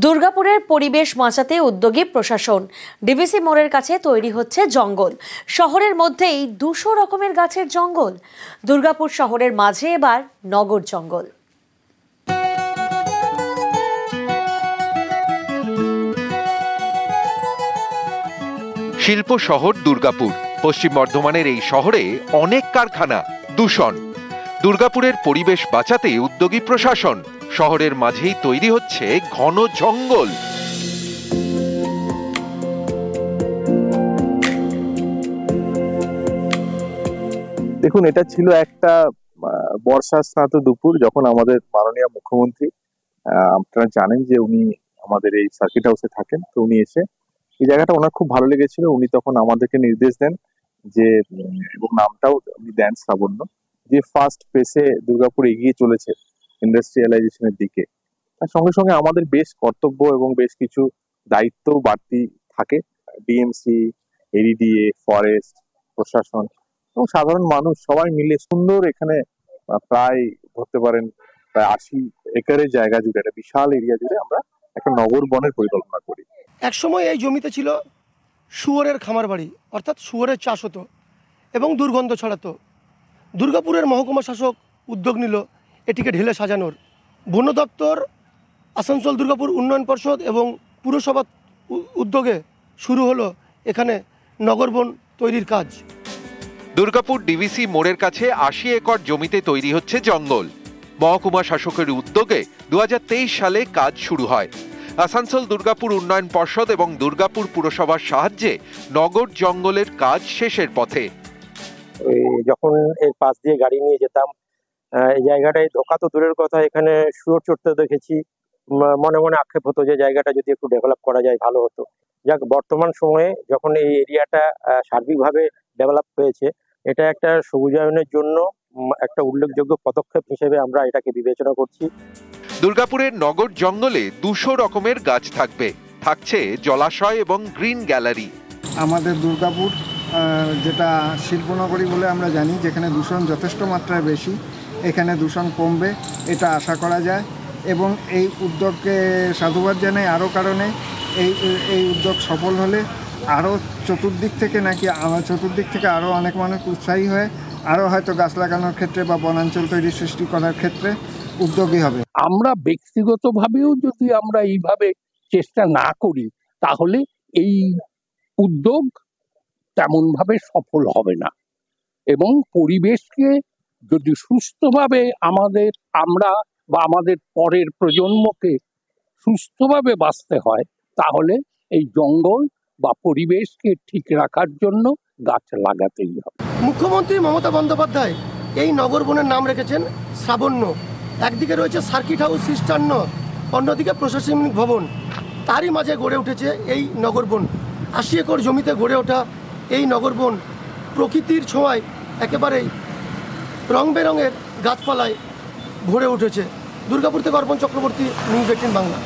দুর্গাপুরের পরিবেশ বাঁচাতে উদ্যোগী প্রশাসন। ডিভিসি মোড়ের কাছে তৈরি হচ্ছে জঙ্গল। শহরের মধ্যেই 200 রকমের গাছের জঙ্গল। দুর্গাপুর শহরের মাঝে এবার নগর জঙ্গল। শিল্প শহর দুর্গাপুর। পশ্চিম বর্ধমানের এই শহরে অনেক কারখানা, দূষণ। দুর্গাপুরের পরিবেশ বাঁচাতে উদ্যোগী প্রশাসন। শহরের মাঝেই তৈরি হচ্ছে ঘন জঙ্গল। দেখুন, এটা ছিল একটা বর্ষা স্নাত দুপুর, যখন আমাদের মাননীয় মুখ্যমন্ত্রী, আপনারা জানেন যে উনি আমাদের এই সার্কিট হাউসে থাকেন, তো উনি এসে এই জায়গাটা ওনার খুব ভালো লেগেছিল। উনি তখন আমাদেরকে নির্দেশ দেন যে, এবং নামটাও উনি দেন শ্রাবণ্য, যে ফার্স্ট পেসে দুর্গাপুর এগিয়ে চলেছে ইন্ডাস্ট্রিয়ালাইজেশনের দিকে। তার সঙ্গে সঙ্গে আমাদের বেশ কর্তব্য এবং বেশ কিছু দায়িত্ব বাড়তি থাকে। ডিএমসি, এডিডিএ, ফরেস্ট, প্রশাসন এবং সাধারণ মানুষ সবাই মিলে সুন্দর এখানে প্রায় ধরতে পারেন প্রায় 80 একরের জায়গা জুড়ে, একটা বিশাল এরিয়া জুড়ে আমরা একটা নগর বনের পরিকল্পনা করি। একসময় এই জমিতে ছিল শুয়োরের খামার বাড়ি, অর্থাৎ শুয়োরের চাষ হতো এবং দুর্গন্ধ ছড়াতো। দুর্গাপুরের মহকুমা শাসক উদ্যোগ নিল এটিকে ঢেলে সাজানোর। বন দপ্তর, আসানসোল দুর্গাপুর উন্নয়ন পর্ষদ এবং পুরসভার উদ্যোগে শুরু হলো এখানে নগরবন তৈরির কাজ। দুর্গাপুর ডিভিসি মোড়ের কাছে 80 একর জমিতে তৈরি হচ্ছে জঙ্গল। মহকুমা শাসকের উদ্যোগে 2023 সালে কাজ শুরু হয়। আসানসোল দুর্গাপুর উন্নয়ন পর্ষদ এবং দুর্গাপুর পুরসভার সাহায্যে নগর জঙ্গলের কাজ শেষের পথে। যখন এর পাশ দিয়ে গাড়ি নিয়ে যেতাম, এই জায়গাটায় ঢোকা তো দূরের কথা, এখানে শুয়োর চড়তে দেখেছি। মনে মনে আক্ষেপ হতো যে জায়গাটা যদি একটু ডেভেলপ করা যায় ভালো হতো। যাক, বর্তমান সময়ে যখন এই এরিয়াটা সার্বিকভাবে ডেভেলপ হয়েছে, এটা একটা সবুজায়নের জন্য একটা উল্লেখযোগ্য পদক্ষেপ হিসেবে আমরা এটাকে বিবেচনা করছি। দুর্গাপুরের নগর জঙ্গলে 200 রকমের গাছ থাকবে। থাকছে জলাশয় এবং গ্রিন গ্যালারি। আমাদের দুর্গাপুর যেটা শিল্পনগরী বলে আমরা জানি, যেখানে দূষণ যথেষ্ট মাত্রায় বেশি, এখানে দূষণ কমবে এটা আশা করা যায়। এবং এই উদ্যোগকে সাধুবাদ জানাই আরও কারণে, এই উদ্যোগ সফল হলে আরও চতুর্দিক থেকে আরও অনেক মানুষ উৎসাহী হয়ে আরও হয়তো গাছ লাগানোর ক্ষেত্রে বা বনাঞ্চল তৈরি সৃষ্টি করার ক্ষেত্রে উদ্যোগী হবে। আমরা ব্যক্তিগতভাবেও যদি আমরা এইভাবে চেষ্টা না করি, তাহলে এই উদ্যোগ তেমনভাবে সফল হবে না। এবং পরিবেশকে যদি সুস্থভাবে আমরা বা আমাদের পরের প্রজন্মকে সুস্থভাবে বাঁচতে হয়, তাহলে এই জঙ্গল বা পরিবেশকে ঠিক রাখার জন্য গাছ লাগাতেই হবে। মুখ্যমন্ত্রী মমতা বন্দ্যোপাধ্যায় এই নগরবনের নাম রেখেছেন শ্রাবণ্য। একদিকে রয়েছে সার্কিট হাউস 53, অন্যদিকে প্রশাসনিক ভবন। তারই মাঝে গড়ে উঠেছে এই নগরবন। 80 একর জমিতে গড়ে ওঠা এই নগরবন প্রকৃতির ছোঁয়ায় একেবারেই রং বেরঙের গাছপালায় ভরে উঠেছে। দুর্গাপুর থেকে অর্পণ চক্রবর্তী, নিউজ 18 বাংলা।